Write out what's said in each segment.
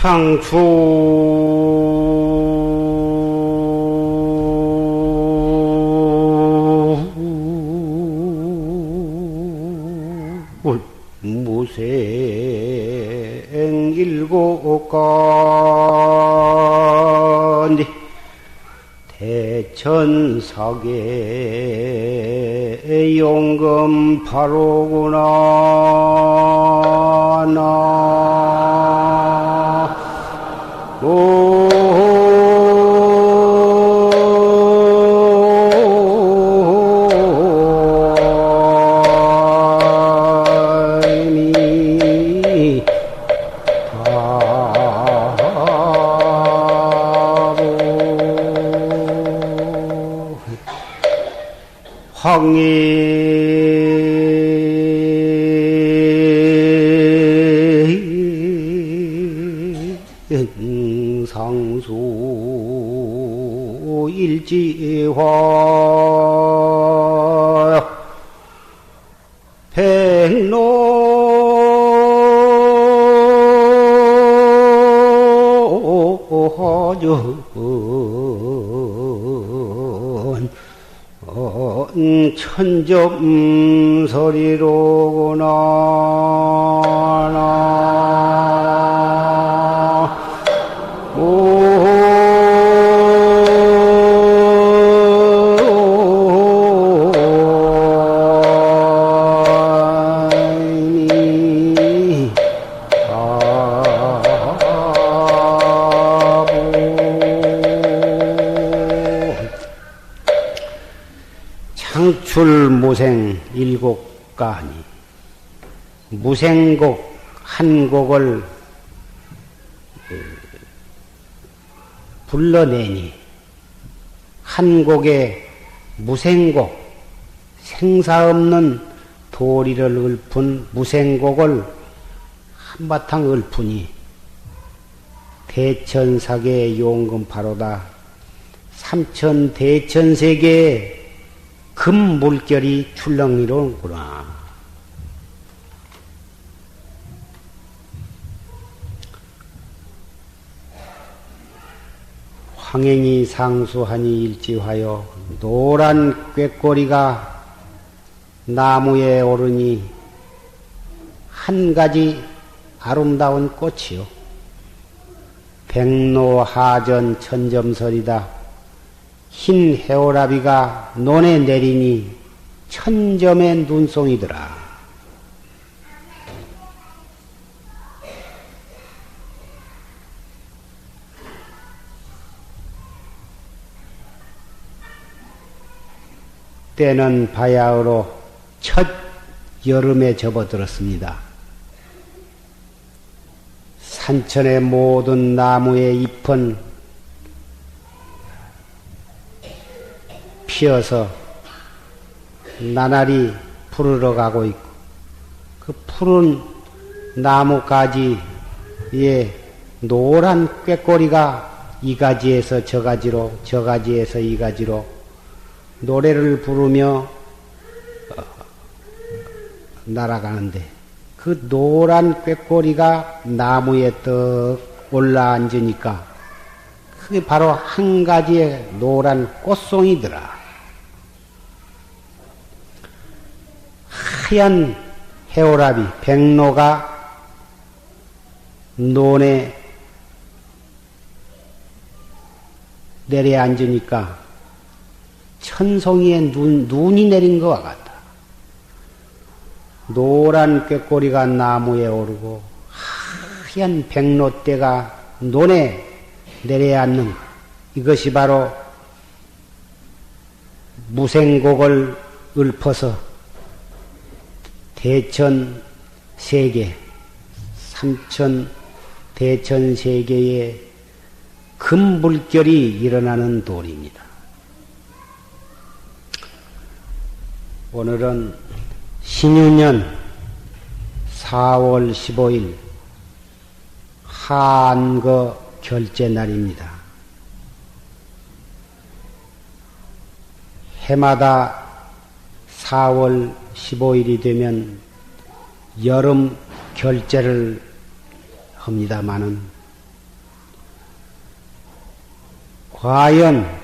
창추 무생 일곱간디 대천사계 용금 바로구나. 상수 일지화 백로하전 천점설이로구나. 창출무생 일곡가니 무생곡 한 곡을 불러내니 한 곡의 무생곡 생사 없는 도리를 읊은 무생곡을 한바탕 읊으니 대천사계 용금 바로다. 삼천 대천세계에 금물결이 출렁이로구나. 황행이 상수하니 일지하여 노란 꾀꼬리가 나무에 오르니 한 가지 아름다운 꽃이요. 백로하전 천점설이다. 흰 해오라비가 논에 내리니 천점의 눈송이더라. 때는 바야흐로 첫 여름에 접어들었습니다. 산천의 모든 나무의 잎은 피어서 나날이 푸르러 가고 있고 그 푸른 나무가지에 노란 꾀꼬리가 이 가지에서 저 가지로 저 가지에서 이 가지로 노래를 부르며 날아가는데 그 노란 꾀꼬리가 나무에 떡 올라앉으니까 그게 바로 한 가지의 노란 꽃송이더라. 하얀 해오라비, 백로가 논에 내려앉으니까 천송이에 눈이 내린 것과 같다. 노란 꾀꼬리가 나무에 오르고 하얀 백로대가 논에 내려앉는 것. 이것이 바로 무생곡을 읊어서 대천세계, 삼천 대천세계에 금불결이 일어나는 도리입니다. 오늘은 신유년 4월 15일 한거 결제 날입니다. 해마다 4월 15일이 되면 여름 결제를 합니다마는 과연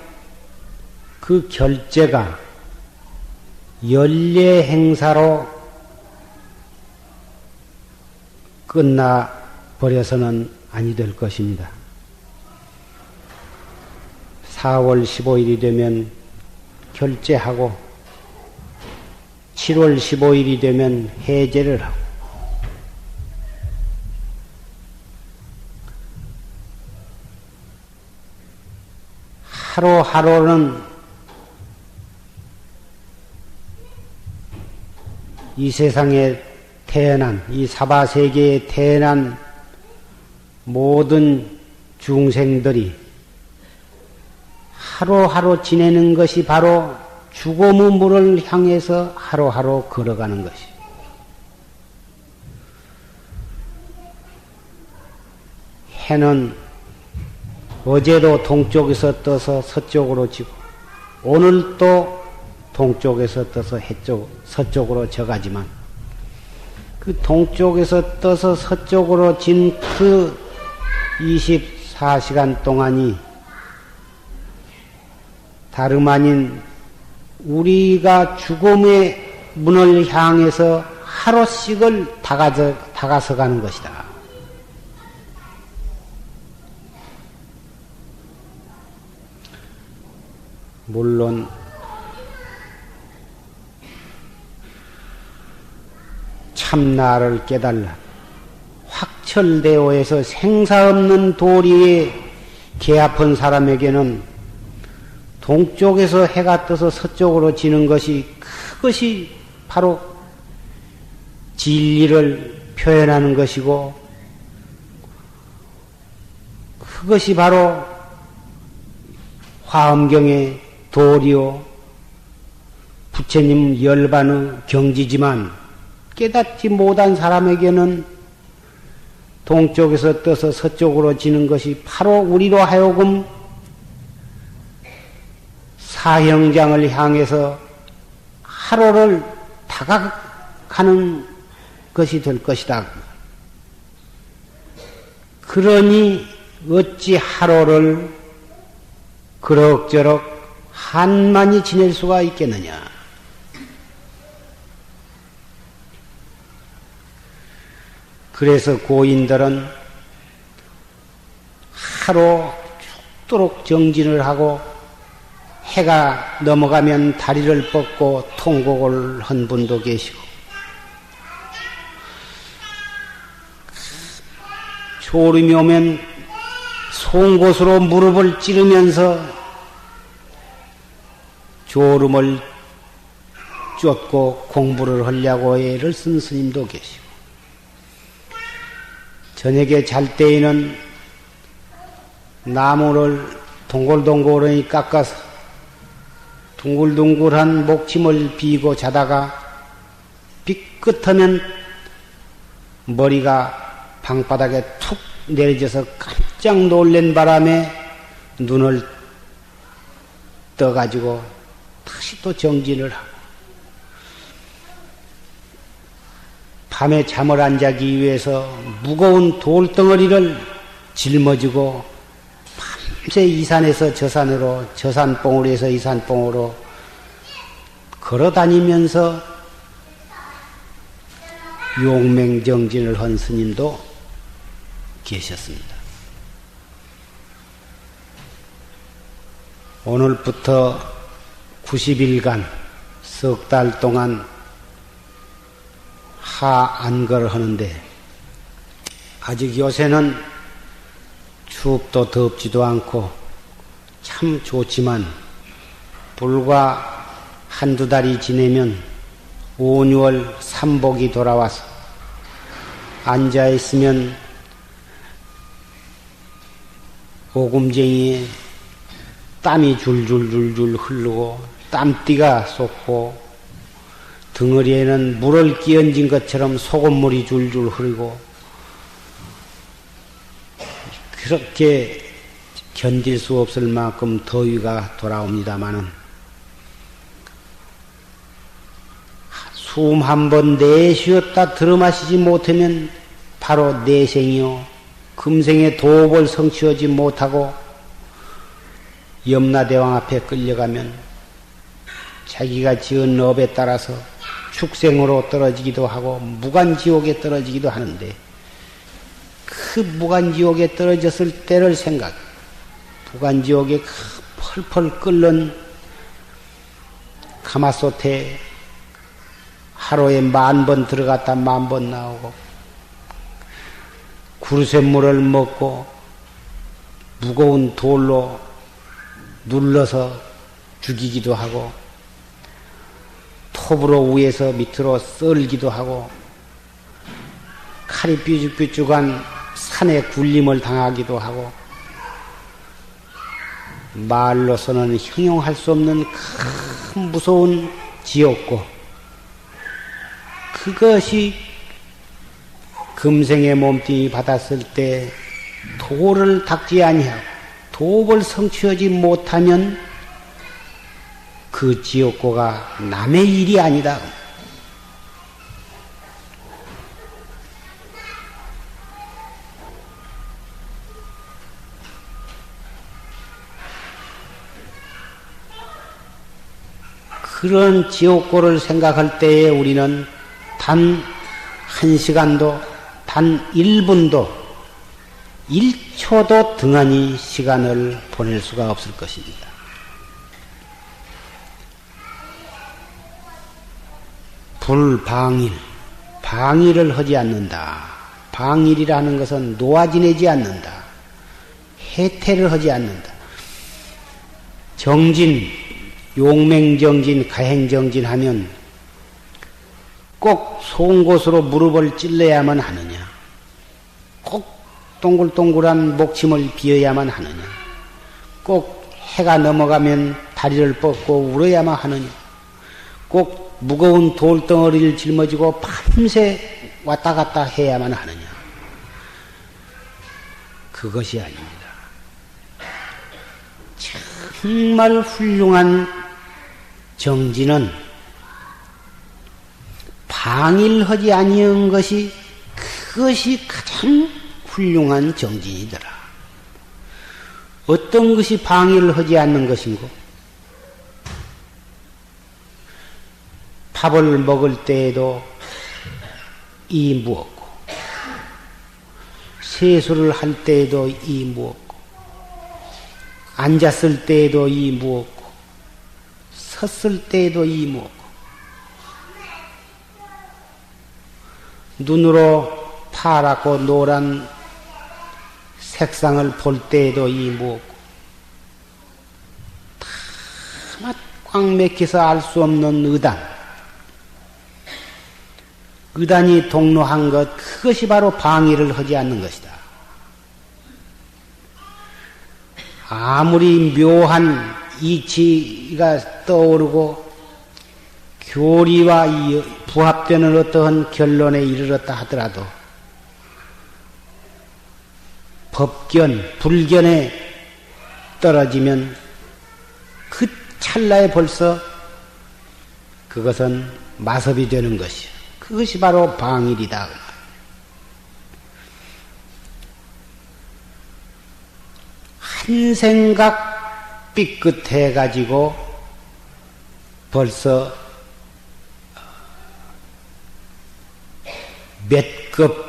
그 결제가 연례 행사로 끝나버려서는 아니 될 것입니다. 4월 15일이 되면 결제하고 7월 15일이 되면 해제를 하고 하루하루는 이 세상에 태어난, 이 사바세계에 태어난 모든 중생들이 하루하루 지내는 것이 바로 죽음의 물을 향해서 하루하루 걸어가는 것이. 해는 어제도 동쪽에서 떠서 서쪽으로 지고 오늘 또 동쪽에서 떠서 서쪽으로 져가지만 그 동쪽에서 떠서 서쪽으로 진 그 24시간 동안이 다름 아닌 우리가 죽음의 문을 향해서 하루씩을 다가서 가는 것이다. 물론 참나를 깨달라 확철대오에서 생사 없는 도리에 개합한 사람에게는 동쪽에서 해가 떠서 서쪽으로 지는 것이 그것이 바로 진리를 표현하는 것이고 그것이 바로 화엄경의 도리요 부처님 열반의 경지지만 깨닫지 못한 사람에게는 동쪽에서 떠서 서쪽으로 지는 것이 바로 우리로 하여금 사형장을 향해서 하루를 다가가는 것이 될 것이다. 그러니 어찌 하루를 그럭저럭 한만히 지낼 수가 있겠느냐. 그래서 고인들은 하루 죽도록 정진을 하고 해가 넘어가면 다리를 뻗고 통곡을 한 분도 계시고 졸음이 오면 송곳으로 무릎을 찌르면서 졸음을 쫓고 공부를 하려고 애를 쓴 스님도 계시고 저녁에 잘 때에는 나무를 동글동글하니 깎아서 둥글둥글한 목침을 비고 자다가 삐끗하면 머리가 방바닥에 툭 내려져서 깜짝 놀란 바람에 눈을 떠가지고 다시 또 정진을 하고 밤에 잠을 안 자기 위해서 무거운 돌덩어리를 짊어지고 밤새 이 산에서 저 산으로 저 산봉우리에서 이 산봉우로 걸어다니면서 용맹정진을 한 스님도 계셨습니다. 오늘부터 90일간 석 달 동안 하안거를 하는데 아직 요새는 춥도 덥지도 않고 참 좋지만 불과 한두 달이 지내면 5, 6월 삼복이 돌아와서 앉아있으면 오금쟁이에 땀이 줄줄줄줄 흐르고 땀띠가 쏟고 덩어리에는 물을 끼얹은 것처럼 소금물이 줄줄 흐르고 그렇게 견딜 수 없을 만큼 더위가 돌아옵니다마는 숨 한 번 내쉬었다 들어마시지 못하면 바로 내생이요 금생의 도업을 성취하지 못하고 염라대왕 앞에 끌려가면 자기가 지은 업에 따라서 축생으로 떨어지기도 하고 무간지옥에 떨어지기도 하는데 그 무간지옥에 떨어졌을 때를 생각, 무간지옥에 펄펄 끓는 가마솥에 하루에 10,000번 들어갔다 10,000번 나오고 구르쇠물을 먹고 무거운 돌로 눌러서 죽이기도 하고 톱으로 위에서 밑으로 썰기도 하고 칼이 삐죽삐죽한 산에 굴림을 당하기도 하고 말로서는 형용할 수 없는 큰 무서운 지옥고 그것이 금생의 몸뚱이 받았을 때 도를 닦지 아니하고 도를 성취하지 못하면 그 지옥고가 남의 일이 아니다. 그런 지옥고를 생각할 때에 우리는 단 1시간도, 단 1분도, 1초도 등한히 시간을 보낼 수가 없을 것입니다. 불방일, 방일을 하지 않는다. 방일이라는 것은 놓아지내지 않는다. 해태를 하지 않는다. 정진, 용맹정진, 가행정진 하면 꼭 송곳으로 무릎을 찔러야만 하느냐? 꼭 동글동글한 목침을 비어야만 하느냐? 꼭 해가 넘어가면 다리를 뻗고 울어야만 하느냐? 꼭 무거운 돌덩어리를 짊어지고 밤새 왔다 갔다 해야만 하느냐? 그것이 아닙니다. 정말 훌륭한 정진은 방일하지 아니한 것이 그것이 가장 훌륭한 정진이더라. 어떤 것이 방일을 하지 않는 것인고? 밥을 먹을 때에도 이 무었고, 세수를 할 때에도 이 무었고, 앉았을 때에도 이 무었고, 섰을 때에도 이 무었고, 눈으로 파랗고 노란 색상을 볼 때에도 이 무었고, 다 꽉 맥혀서 알 수 없는 의단, 의단이 동로한 것, 그것이 바로 방해를 하지 않는 것이다. 아무리 묘한 이치가 떠오르고 교리와 부합되는 어떠한 결론에 이르렀다 하더라도 법견, 불견에 떨어지면 그 찰나에 벌써 그것은 마섭이 되는 것이요. 그것이 바로 방일이다. 한 생각 삐끗해 가지고 벌써 몇 급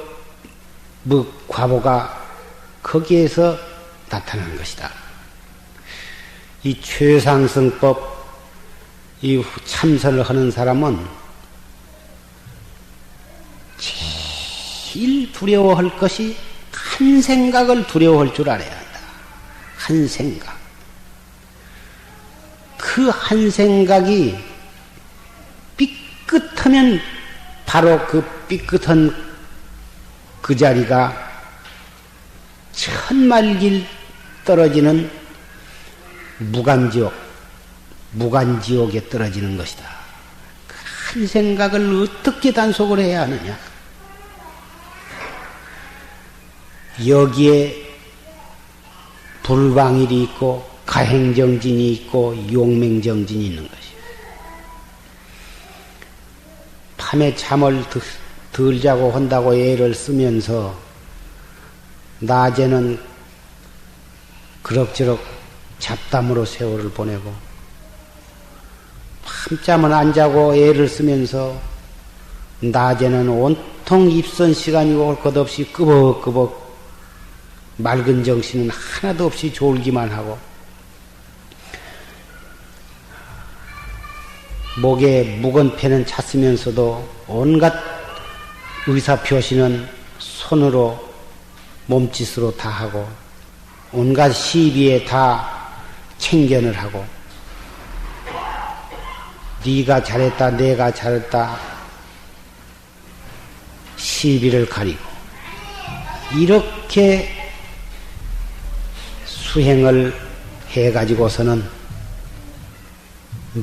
과보가 거기에서 나타난 것이다. 이 최상승법, 이 참선을 하는 사람은 제일 두려워할 것이 한 생각을 두려워할 줄 알아야 한다. 한 생각. 그 한 생각이 삐끗하면 바로 그 삐끗한 그 자리가 천말길 떨어지는 무간지옥에 떨어지는 것이다. 그 한 생각을 어떻게 단속을 해야 하느냐? 여기에 불방일이 있고 가행정진이 있고 용맹정진이 있는 것이요. 밤에 잠을 덜 자고 한다고 애를 쓰면서 낮에는 그럭저럭 잡담으로 세월을 보내고 밤잠은 안 자고 애를 쓰면서 낮에는 온통 입선 시간이고 올 것 없이 끄벅끄벅 맑은 정신은 하나도 없이 졸기만 하고 목에 묵은 펜은 찼으면서도 온갖 의사표시는 손으로 몸짓으로 다 하고 온갖 시비에 다 챙견을 하고 네가 잘했다 내가 잘했다 시비를 가리고 이렇게 수행을 해가지고서는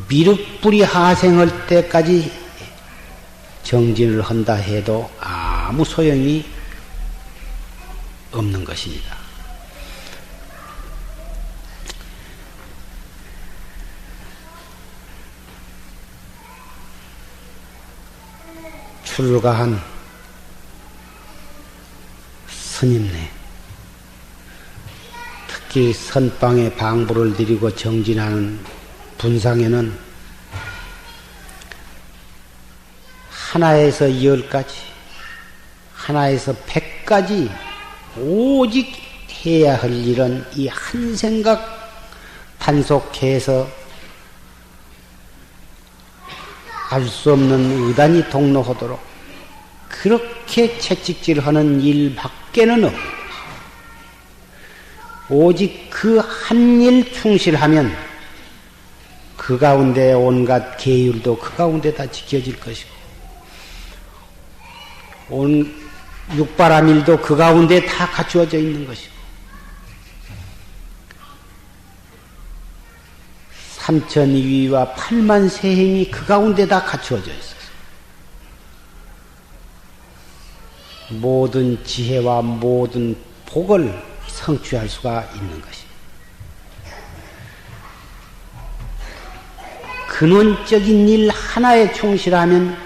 미륵불이 하생할 때까지 정진을 한다 해도 아무 소용이 없는 것입니다. 출가한 스님네 특히 선방에 방부를 드리고 정진하는 분상에는 하나에서 10가지, 하나에서 100가지 오직 해야 할 일은 이 한 생각 단속해서 알 수 없는 의단이 동로하도록 그렇게 채찍질하는 일밖에는 없는 것이다. 오직 그 한 일 충실하면 그 가운데 온갖 계율도 그 가운데 다 지켜질 것이고 온 육바라밀도 그 가운데 다 갖추어져 있는 것이고 삼천이위와 팔만세행이 그 가운데 다 갖추어져 있어서 모든 지혜와 모든 복을 성취할 수가 있는 것입니다. 근원적인 일 하나에 충실하면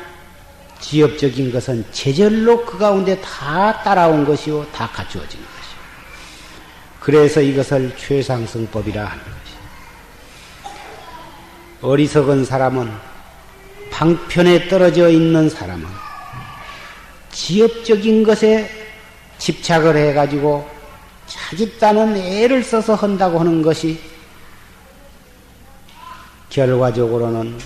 지엽적인 것은 제절로 그 가운데 다 따라온 것이요 다 갖추어진 것이요. 그래서 이것을 최상승법이라 하는 것이요. 어리석은 사람은 방편에 떨어져 있는 사람은 지엽적인 것에 집착을 해가지고 자기 딴은 애를 써서 한다고 하는 것이 결과적으로는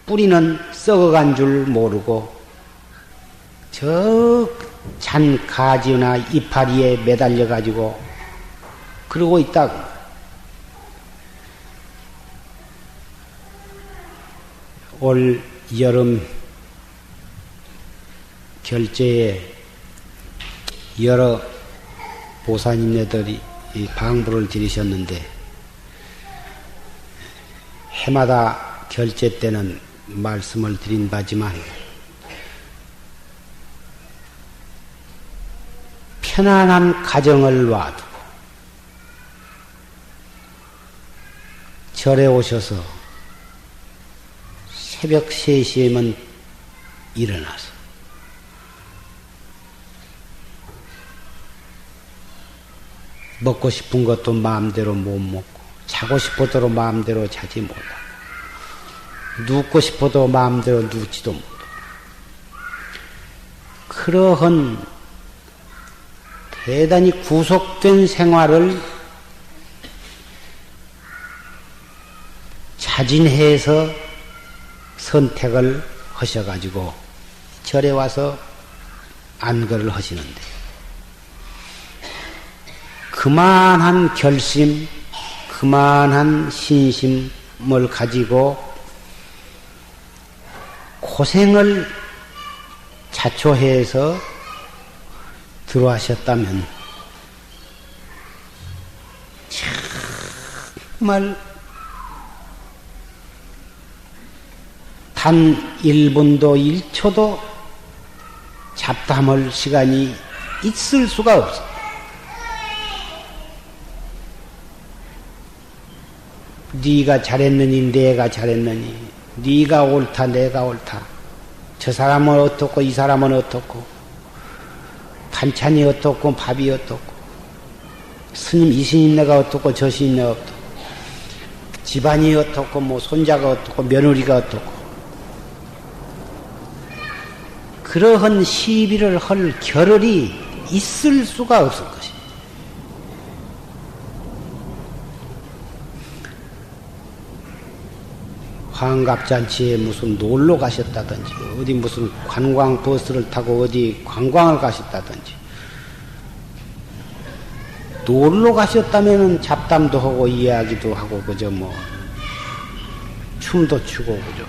뿌리는 썩어간 줄 모르고 저 잔 가지나 이파리에 매달려 가지고 그러고 있다고. 올 여름 결제에 여러 보살님네들이 이 방부를 드리셨는데 해마다 결제 때는 말씀을 드린 바지만 편안한 가정을 놔두고 절에 오셔서 새벽 3시에만 일어나서 먹고 싶은 것도 마음대로 못 먹고 자고 싶어도 마음대로 자지 못하고 눕고 싶어도 마음대로 눕지도 못하고 그러한 대단히 구속된 생활을 자진해서 선택을 하셔가지고 절에 와서 안거를 하시는데 그만한 결심, 그만한 신심을 가지고 고생을 자초해서 들어하셨다면 정말 단 1분도 1초도 잡담할 시간이 있을 수가 없어. 네가 잘했느니 내가 잘했느니 네가 옳다 내가 옳다 저 사람은 어떻고 이 사람은 어떻고 반찬이 어떻고 밥이 어떻고 스님, 이 스님네가 어떻고 저 스님네가 어떻고 집안이 어떻고 뭐 손자가 어떻고 며느리가 어떻고 그러한 시비를 할 겨를이 있을 수가 없을 것이다. 환갑잔치에 무슨 놀러 가셨다든지 어디 무슨 관광 버스를 타고 어디 관광을 가셨다든지 놀러 가셨다면은 잡담도 하고 이야기도 하고 그저 뭐 춤도 추고 그저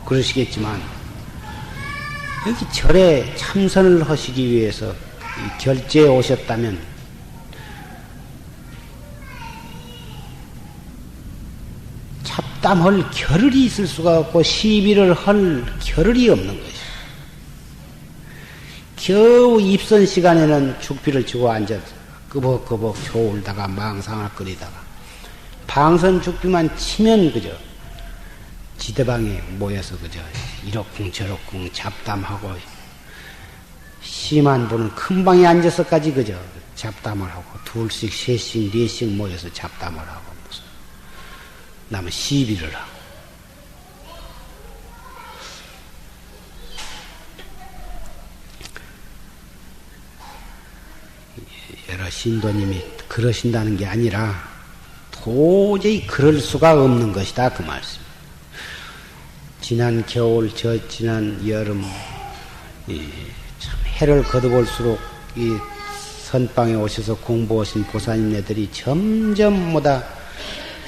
그러시겠지만 여기 절에 참선을 하시기 위해서 결제에 오셨다면 잡담할 겨를이 있을 수가 없고 시비를 할 겨를이 없는 것이죠. 겨우 입선 시간에는 죽비를 치고 앉아서 끄벅끄벅 졸다가 망상을 끓이다가 방선 죽비만 치면 그저 지대방에 모여서 그저 이러쿵 저러쿵 잡담하고 심한 분은 큰 방에 앉아서까지 그저 잡담을 하고 둘씩 셋씩 넷씩 모여서 잡담을 하고 무슨 남은 시비를 하고 여러 신도님이 그러신다는 게 아니라 도저히 그럴 수가 없는 것이다 그 말씀. 지난 겨울 저 지난 여름 참 해를 거둬볼수록 이 선방에 오셔서 공부하신 보살님네들이 점점 뭐다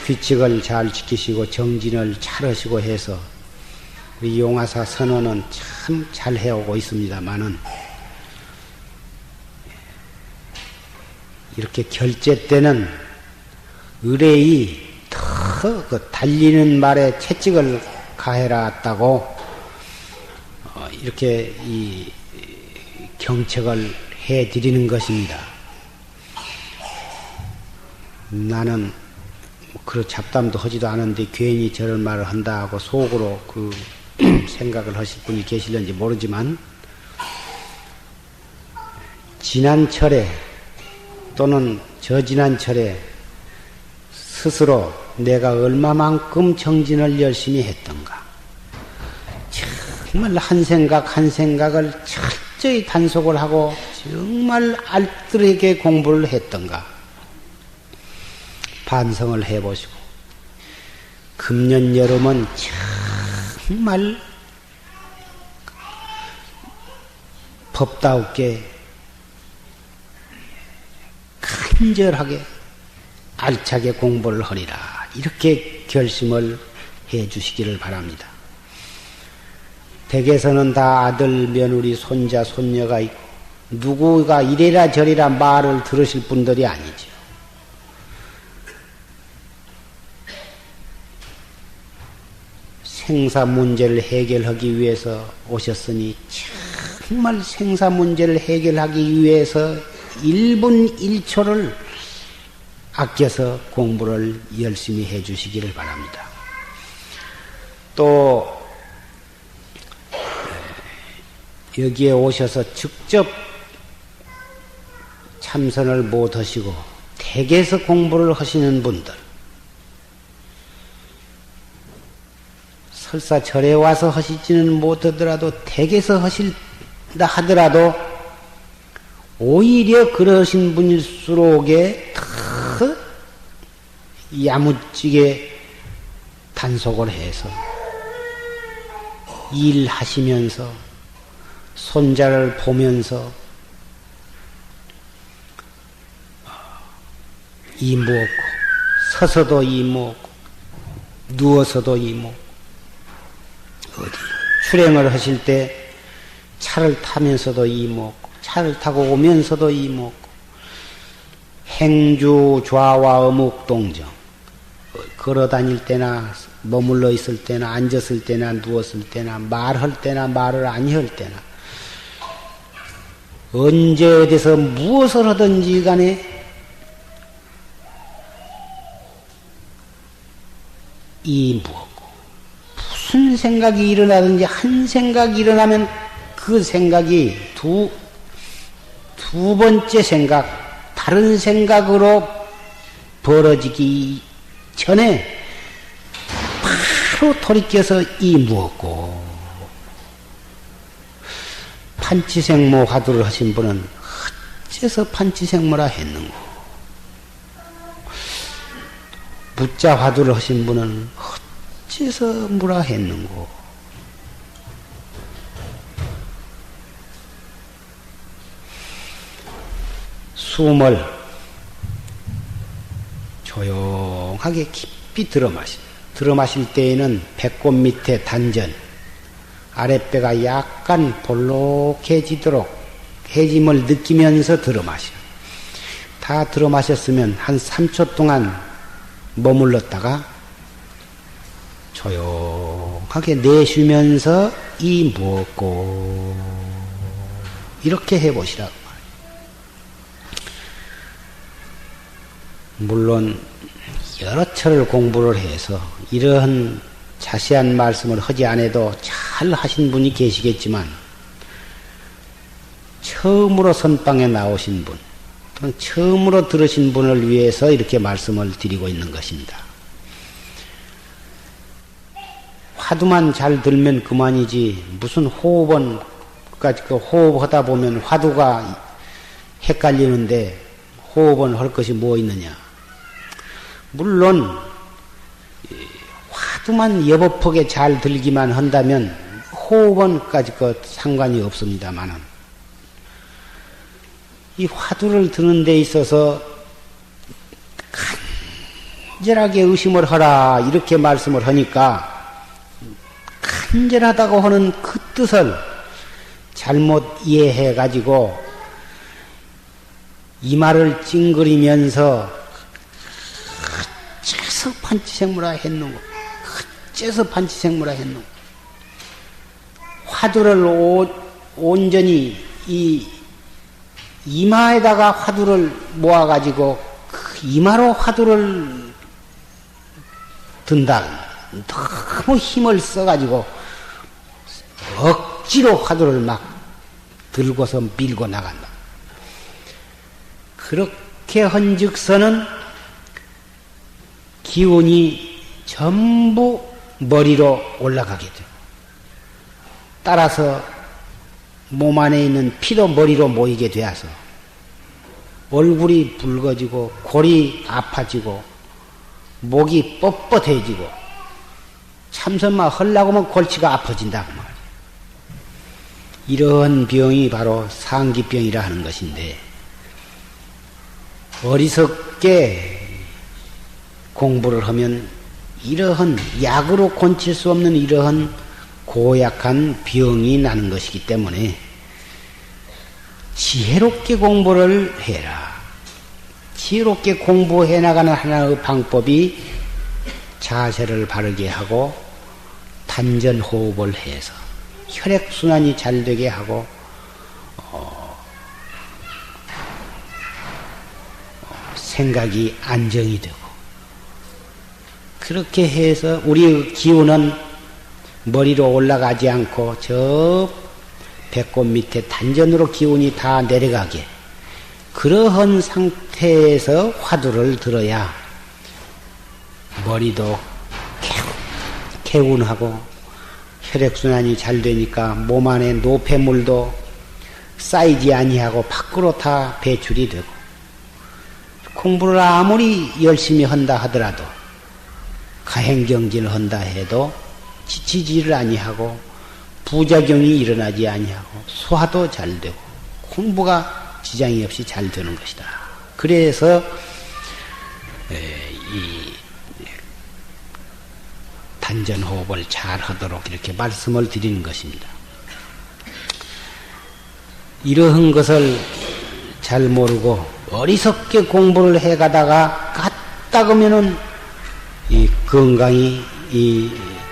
규칙을 잘 지키시고 정진을 잘하시고 해서 우리 용화사 선언은 참 잘 해오고 있습니다만은 이렇게 결제 때는 의뢰이 더 그 달리는 말에 채찍을 가해놨다고 이렇게 이 경책을 해드리는 것입니다. 나는 그 잡담도 하지도 않은데 괜히 저런 말을 한다 하고 속으로 그 생각을 하실 분이 계실는지 모르지만 지난 철에 또는 저지난 철에 스스로 내가 얼마만큼 정진을 열심히 했던가 정말 한 생각 한 생각을 철저히 단속을 하고 정말 알뜰하게 공부를 했던가 반성을 해보시고 금년 여름은 정말 법다우게 간절하게 알차게 공부를 하리라 이렇게 결심을 해 주시기를 바랍니다. 댁에서는 다 아들, 며느리, 손자, 손녀가 있고 누구가 이래라 저래라 말을 들으실 분들이 아니죠. 생사 문제를 해결하기 위해서 오셨으니 정말 생사 문제를 해결하기 위해서 1분 1초를 아껴서 공부를 열심히 해 주시기를 바랍니다. 또 여기에 오셔서 직접 참선을 못 하시고 댁에서 공부를 하시는 분들 설사 절에 와서 하시지는 못하더라도 댁에서 하신다 하더라도 오히려 그러신 분일수록에 더 야무지게 단속을 해서 일하시면서 손자를 보면서 이무었고 서서도 이무었고 누워서도 이무었고 어디 출행을 하실 때 차를 타면서도 이무었고 차를 타고 오면서도 이무었고 행주 좌와 어묵동정 걸어 다닐 때나 머물러 있을 때나 앉았을 때나 누웠을 때나 말할 때나 말을 아니할 때나 언제 어디서 무엇을 하든지 간에 이 무엇고 무슨 생각이 일어나든지 한 생각이 일어나면 그 생각이 두 번째 생각 다른 생각으로 벌어지기 전에 바로 돌이켜서 이 무엇고 판치생모 화두를 하신 분은 어째서 판치생모라 했는고 무자 화두를 하신 분은 어째서 무라 했는고 숨을 조용하게 깊이 들어마실 때에는 배꼽 밑에 단전, 아랫배가 약간 볼록해지도록 해짐을 느끼면서 들어마셔. 다 들어마셨으면 한 3초 동안 머물렀다가 조용하게 내쉬면서 이 무엇고 이렇게 해보시라고. 물론 여러 철을 공부를 해서 이러한 자세한 말씀을 하지 않아도 잘 하신 분이 계시겠지만 처음으로 선방에 나오신 분 또는 처음으로 들으신 분을 위해서 이렇게 말씀을 드리고 있는 것입니다. 화두만 잘 들면 그만이지 무슨 호흡은까지 호흡하다 보면 화두가 헷갈리는데 호흡은 할 것이 뭐 있느냐. 물론 화두만 여법하게 잘 들기만 한다면 호흡은까지 상관이 없습니다만은 이 화두를 드는 데 있어서 간절하게 의심을 하라 이렇게 말씀을 하니까 간절하다고 하는 그 뜻을 잘못 이해해 가지고 이마를 찡그리면서 어째서 판치생무라 했는고 어째서 판치생무라 했는고 화두를 온전히 이 이마에다가 화두를 모아가지고 그 이마로 화두를 든다. 너무 힘을 써가지고 억지로 화두를 막 들고서 밀고 나간다. 그렇게 한즉서는 기운이 전부 머리로 올라가게 돼요. 따라서 몸 안에 있는 피도 머리로 모이게 되어서 얼굴이 붉어지고 골이 아파지고 목이 뻣뻣해지고 참선만 하려고 하면 골치가 아파진다고 말이에요. 이런 병이 바로 상기병이라 하는 것인데 어리석게 공부를 하면 이러한 약으로 고칠 수 없는 이러한 고약한 병이 나는 것이기 때문에 지혜롭게 공부를 해라. 지혜롭게 공부해 나가는 하나의 방법이 자세를 바르게 하고 단전호흡을 해서 혈액순환이 잘 되게 하고 생각이 안정이 되고 그렇게 해서 우리의 기운은 머리로 올라가지 않고 저 배꼽 밑에 단전으로 기운이 다 내려가게 그러한 상태에서 화두를 들어야 머리도 개운하고 혈액순환이 잘 되니까 몸 안에 노폐물도 쌓이지 아니하고 밖으로 다 배출이 되고 공부를 아무리 열심히 한다 하더라도 가행경진을 한다 해도 지치지를 아니하고 부작용이 일어나지 아니하고 소화도 잘 되고 공부가 지장이 없이 잘 되는 것이다. 그래서 이 단전호흡을 잘 하도록 이렇게 말씀을 드리는 것입니다. 이러한 것을 잘 모르고 어리석게 공부를 해가다가 까딱하면은 이 건강이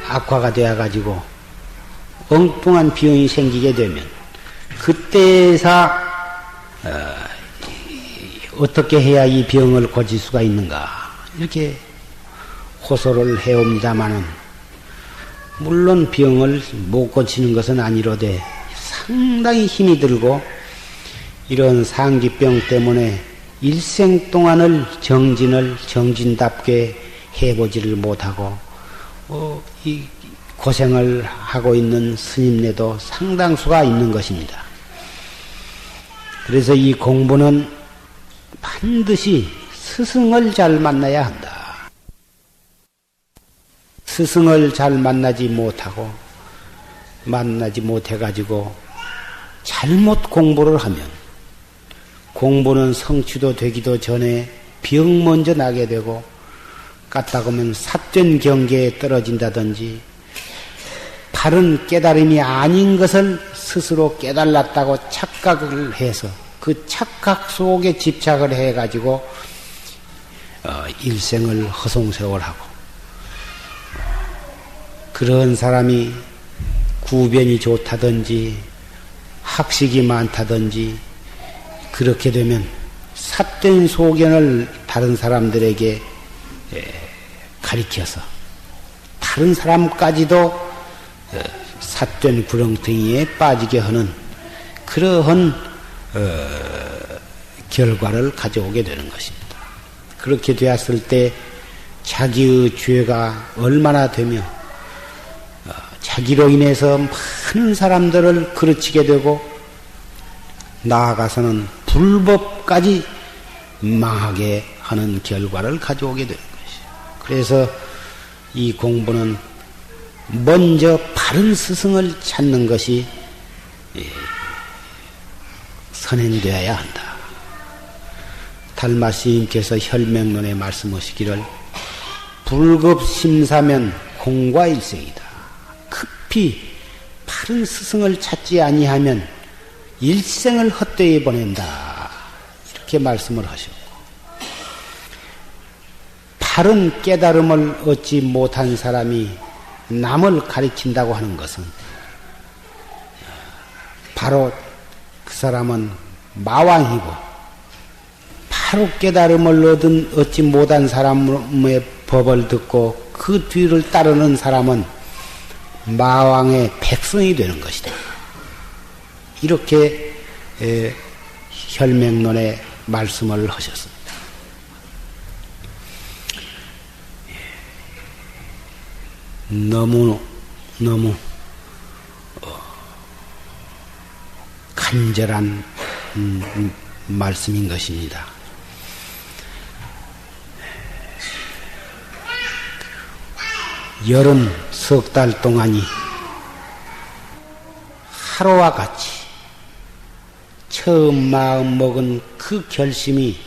악화가 되어가지고 엉뚱한 비용이 생기게 되면 그때에서 어떻게 해야 이 병을 고칠 수가 있는가 이렇게 호소를 해옵니다마는 물론 병을 못 고치는 것은 아니로되 상당히 힘이 들고 이런 상기병 때문에 일생 동안을 정진답게 해보지를 못하고 이 고생을 하고 있는 스님네도 상당수가 있는 것입니다. 그래서 이 공부는 반드시 스승을 잘 만나야 한다. 스승을 잘 만나지 못해가지고 잘못 공부를 하면 공부는 성취도 되기도 전에 병 먼저 나게 되고 까딱하면 삿된 경계에 떨어진다든지 바른 깨달음이 아닌 것을 스스로 깨달았다고 착각을 해서 그 착각 속에 집착을 해가지고 일생을 허송세월하고 그런 사람이 구변이 좋다든지 학식이 많다든지 그렇게 되면 삿된 소견을 다른 사람들에게 가리켜서 다른 사람까지도 삿된 구렁텅이에 빠지게 하는 그러한 결과를 가져오게 되는 것입니다. 그렇게 되었을 때 자기의 죄가 얼마나 되며 자기로 인해서 많은 사람들을 그르치게 되고 나아가서는 불법까지 망하게 하는 결과를 가져오게 되는 것이죠. 그래서 이 공부는 먼저 바른 스승을 찾는 것이 선행되어야 한다. 달마 스님께서 혈맹론에 말씀하시기를 불급심사면 공과 일생이다. 급히 바른 스승을 찾지 아니하면 일생을 헛되이 보낸다. 이렇게 말씀을 하셨고 바른 깨달음을 얻지 못한 사람이 남을 가리킨다고 하는 것은 바로 그 사람은 마왕이고 바로 깨달음을 얻지 못한 사람의 법을 듣고 그 뒤를 따르는 사람은 마왕의 백성이 되는 것이다. 이렇게 혈맹론에 말씀을 하셨습니다. 너무 간절한 말씀인 것입니다. 여름 석 달 동안이 하루와 같이 처음 마음 먹은 그 결심이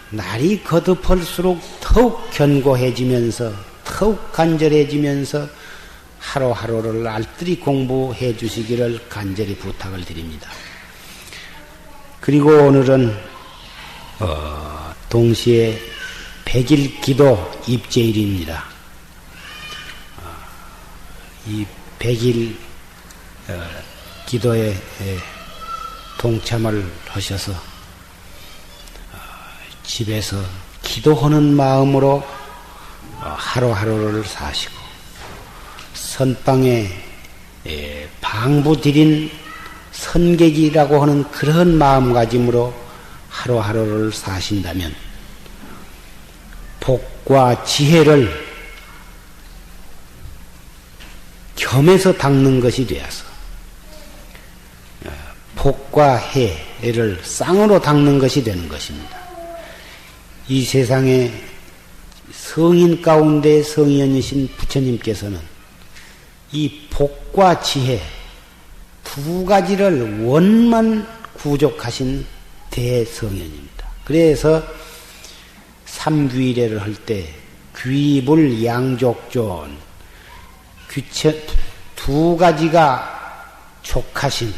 날이 거듭할수록 더욱 견고해지면서 더욱 간절해지면서 하루하루를 알뜰히 공부해 주시기를 간절히 부탁을 드립니다. 그리고 오늘은 동시에 100일 기도 입제일입니다. 이 100일 기도에 동참을 하셔서 집에서 기도하는 마음으로 하루하루를 사시고 선방에 방부 드린 선객이라고 하는 그런 마음가짐으로 하루하루를 사신다면 복과 지혜를 겸해서 닦는 것이 되어서 복과 해를 쌍으로 닦는 것이 되는 것입니다. 이 세상에 성인 가운데 성현이신 부처님께서는 이 복과 지혜 두 가지를 원만 구족하신 대성현입니다. 그래서 삼귀례를 할 때 귀불 양족존 두 가지가 족하신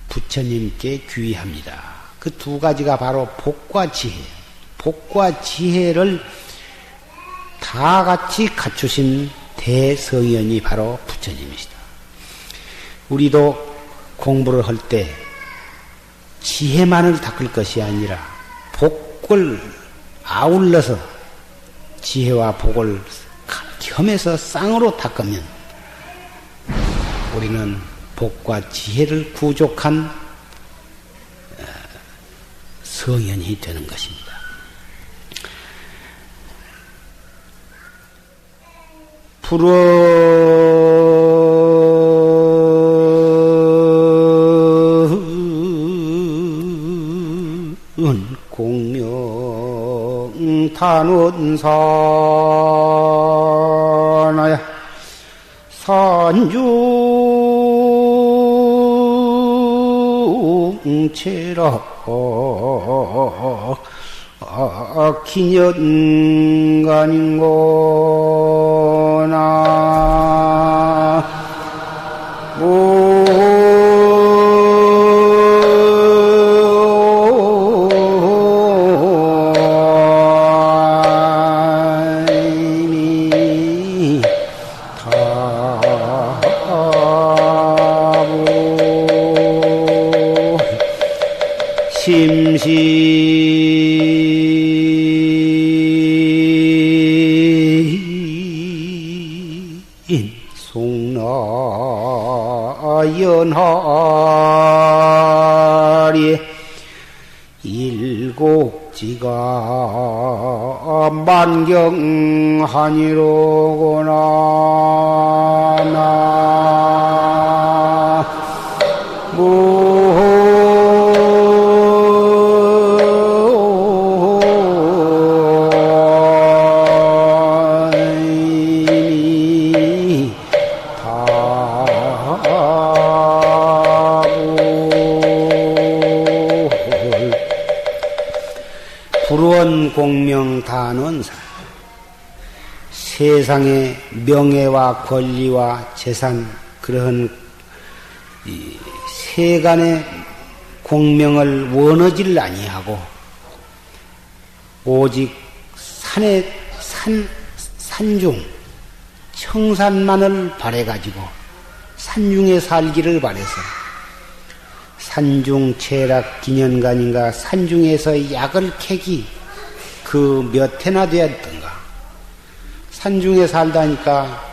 부처님께 귀합니다. 그 두 가지가 바로 복과 지혜. 복과 지혜를 다 같이 갖추신 대성현이 바로 부처님이시다. 우리도 공부를 할 때 지혜만을 닦을 것이 아니라 복을 아울러서 지혜와 복을 겸해서 쌍으로 닦으면 우리는 복과 지혜를 구족한 성현이 되는 것입니다. 불원 공명 탄원사나야 산중체라 기년간인거나 심시인 송나연하리 일곡지가 만경하니로구나 불원 공명 단원사 세상의 명예와 권리와 재산 그러한 세간의 공명을 원하지를 아니하고 오직 산중 청산만을 바래가지고 산중에 살기를 바래서 산중 체락 기년간인가 산중에서 약을 캐기 그 몇 해나 되었던가 산중에 살다니까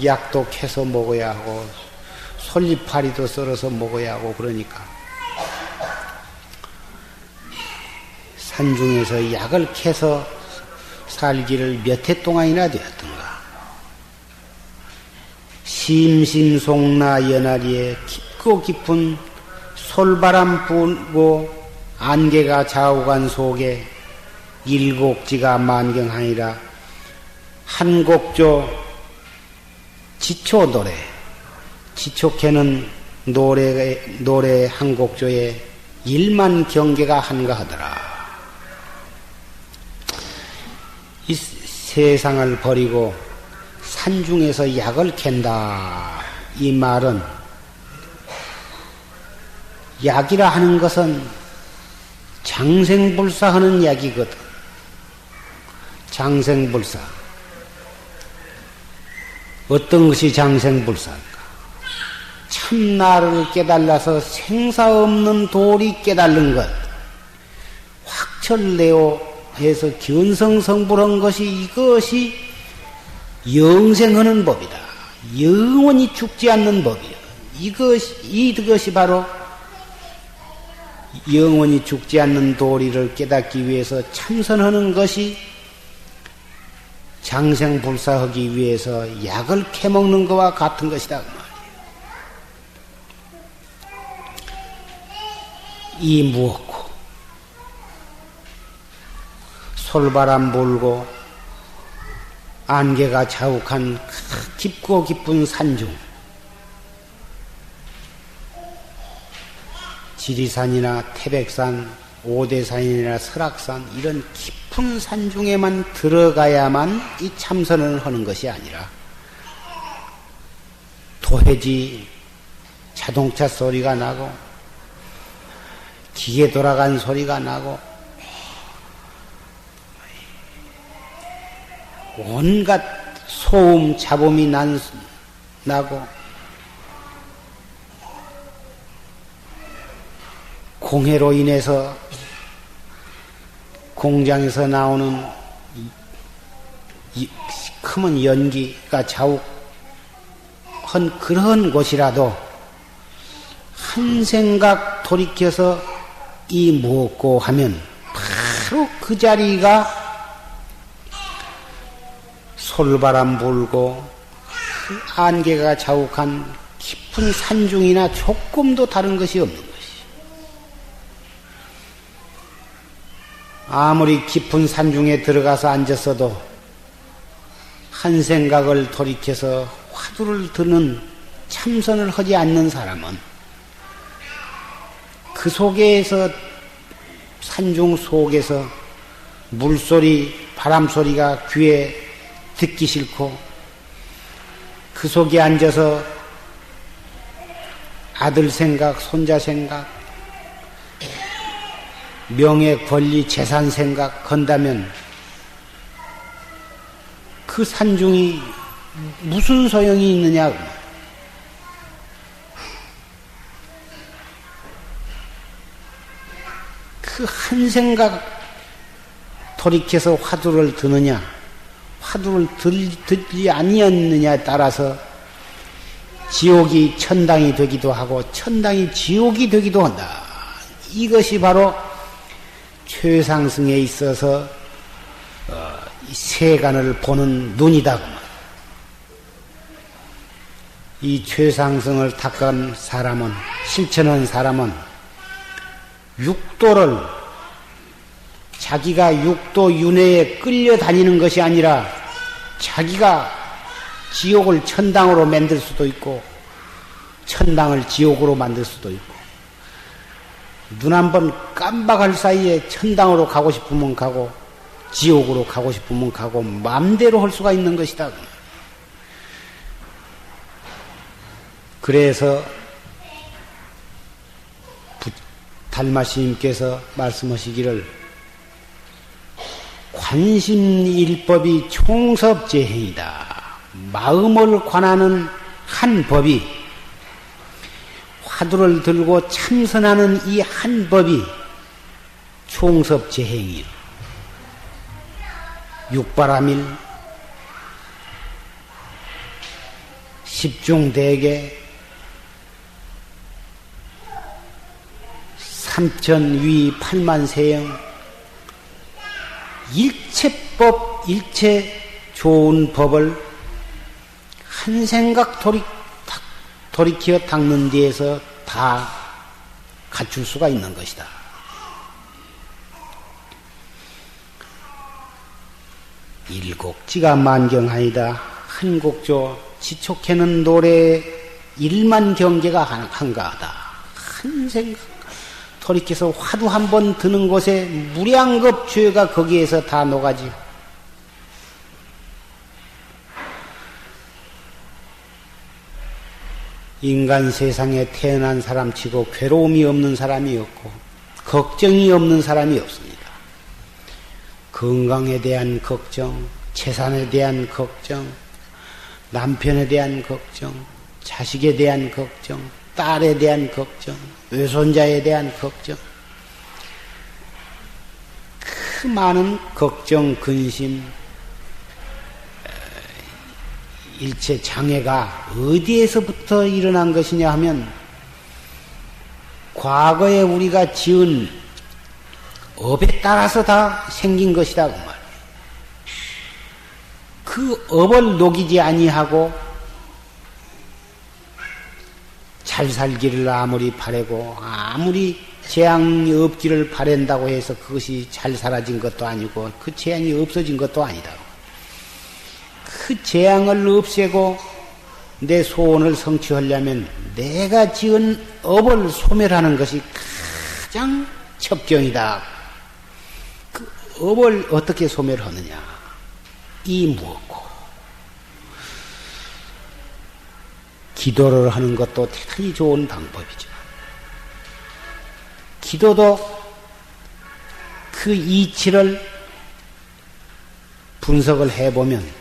약도 캐서 먹어야 하고 솔잎파리도 썰어서 먹어야 하고 그러니까 산중에서 약을 캐서 살기를 몇 해 동안이나 되었던가 심심송나 연하리에 깊고 깊은 솔바람 불고 안개가 좌우간 속에 일곡지가 만경하니라 한곡조 지초노래 지초캐는 노래 한곡조에 1만 경계가 한가하더라. 이 세상을 버리고 산중에서 약을 캔다. 이 말은 약이라 하는 것은 장생불사하는 약이거든. 장생불사. 어떤 것이 장생불사일까? 참나를 깨달아서 생사 없는 도리 깨달는 것. 확철내오 해서 견성성불한 것이 이것이 영생하는 법이다. 영원히 죽지 않는 법이야. 이것이 바로 영원히 죽지 않는 도리를 깨닫기 위해서 참선하는 것이 장생불사하기 위해서 약을 캐먹는 것과 같은 것이다. 이 무엇고 솔바람 불고 안개가 자욱한 깊고 깊은 산중 지리산이나 태백산, 오대산이나 설악산 이런 깊은 산중에만 들어가야만 이 참선을 하는 것이 아니라 도해지 자동차 소리가 나고 기계 돌아간 소리가 나고 온갖 소음 잡음이 나고 공해로 인해서 공장에서 나오는 큰 연기가 자욱한 그런 곳이라도 한 생각 돌이켜서 이 무엇고 하면 바로 그 자리가 솔바람 불고 안개가 자욱한 깊은 산중이나 조금도 다른 것이 없는 것이. 아무리 깊은 산중에 들어가서 앉았어도 한 생각을 돌이켜서 화두를 드는 참선을 하지 않는 사람은 그 속에서 산중 속에서 물소리, 바람소리가 귀에 듣기 싫고 그 속에 앉아서 아들 생각, 손자 생각, 명예, 권리, 재산 생각 한다면 그 산중이 무슨 소용이 있느냐. 그 한 생각 돌이켜서 화두를 드느냐, 화두를 듣지 아니었느냐에 따라서 지옥이 천당이 되기도 하고 천당이 지옥이 되기도 한다. 이것이 바로 최상승에 있어서 세간을 보는 눈이다. 이 최상승을 닦은 사람은, 실천한 사람은 육도를 자기가 육도 윤회에 끌려다니는 것이 아니라 자기가 지옥을 천당으로 만들 수도 있고 천당을 지옥으로 만들 수도 있고 눈 한 번 깜박할 사이에 천당으로 가고 싶으면 가고 지옥으로 가고 싶으면 가고 마음대로 할 수가 있는 것이다. 그래서 달마스님께서 말씀하시기를 관심일법이 총섭재행이다. 마음을 관하는 한 법이 화두를 들고 참선하는 이 한 법이 총섭재행이요. 육바라밀, 십중대계, 삼천위 팔만세영, 일체법, 일체 좋은 법을 한 생각 돌이켜 닦는 데에서 다 갖출 수가 있는 것이다. 일곡지가 만경하이다. 한 곡조 지촉해는 노래 일만 경계가 한가하다. 한 생각 돌이켜서 화두 한 번 드는 곳에 무량급 죄가 거기에서 다 녹아지요. 인간 세상에 태어난 사람치고 괴로움이 없는 사람이 없고 걱정이 없는 사람이 없습니다. 건강에 대한 걱정, 재산에 대한 걱정, 남편에 대한 걱정, 자식에 대한 걱정, 딸에 대한 걱정, 외손자에 대한 걱정, 그 많은 걱정, 근심, 일체 장애가 어디에서부터 일어난 것이냐 하면 과거에 우리가 지은 업에 따라서 다 생긴 것이다. 그 업을 녹이지 아니하고 잘 살기를 아무리 바라고 아무리 재앙이 없기를 바란다고 해서 그것이 잘 사라진 것도 아니고 그 재앙이 없어진 것도 아니다. 그 재앙을 없애고 내 소원을 성취하려면 내가 지은 업을 소멸하는 것이 가장 첩경이다. 그 업을 어떻게 소멸하느냐? 이 무엇고? 기도를 하는 것도 대단히 좋은 방법이죠. 기도도 그 이치를 분석을 해보면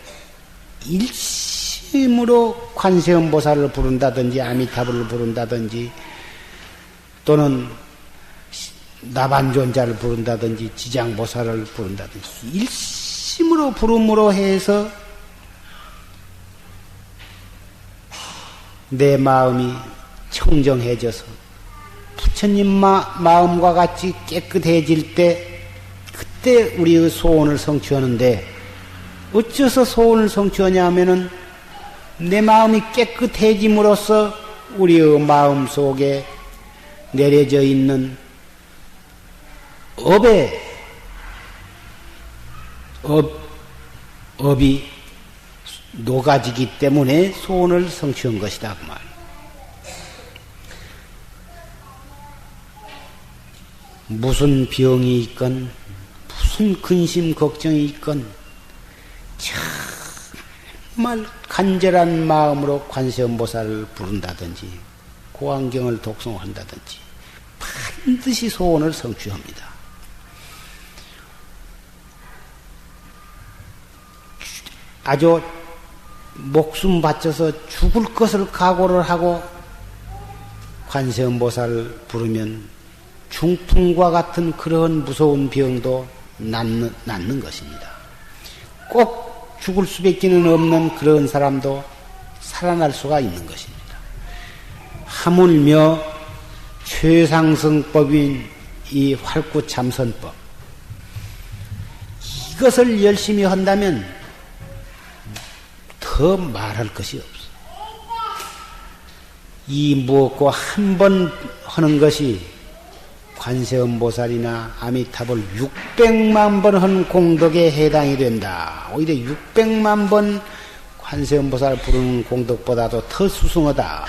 일심으로 관세음보살을 부른다든지 아미타불을 부른다든지 또는 나반존자를 부른다든지 지장보살을 부른다든지 일심으로 부름으로 해서 내 마음이 청정해져서 부처님 마음과 같이 깨끗해질 때 그때 우리의 소원을 성취하는데 어째서 소원을 성취하냐 하면은 내 마음이 깨끗해짐으로써 우리의 마음 속에 내려져 있는 업이 녹아지기 때문에 소원을 성취한 것이다 그 말. 무슨 병이 있건 무슨 근심 걱정이 있건 정말 간절한 마음으로 관세음보살을 부른다든지 고안경을 독송한다든지 반드시 소원을 성취합니다. 아주 목숨 바쳐서 죽을 것을 각오를 하고 관세음보살을 부르면 중풍과 같은 그런 무서운 병도 낫는 것입니다. 꼭 죽을 수밖에는 없는 그런 사람도 살아날 수가 있는 것입니다. 하물며 최상승법인 이 활구참선법 이것을 열심히 한다면 더 말할 것이 없어. 이 무엇고 한 번 하는 것이 관세음보살이나 아미타불 600만 번 한 공덕에 해당이 된다. 오히려 600만 번 관세음보살 부르는 공덕보다도 더 수승하다.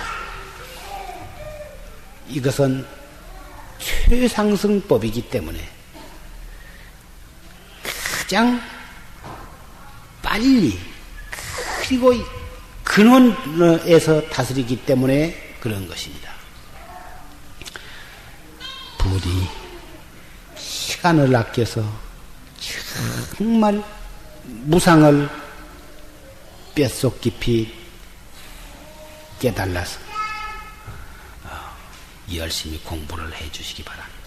이것은 최상승법이기 때문에 가장 빨리 그리고 근원에서 다스리기 때문에 그런 것입니다. 부디 시간을 아껴서 정말 무상을 뼛속 깊이 깨달아서 열심히 공부를 해 주시기 바랍니다.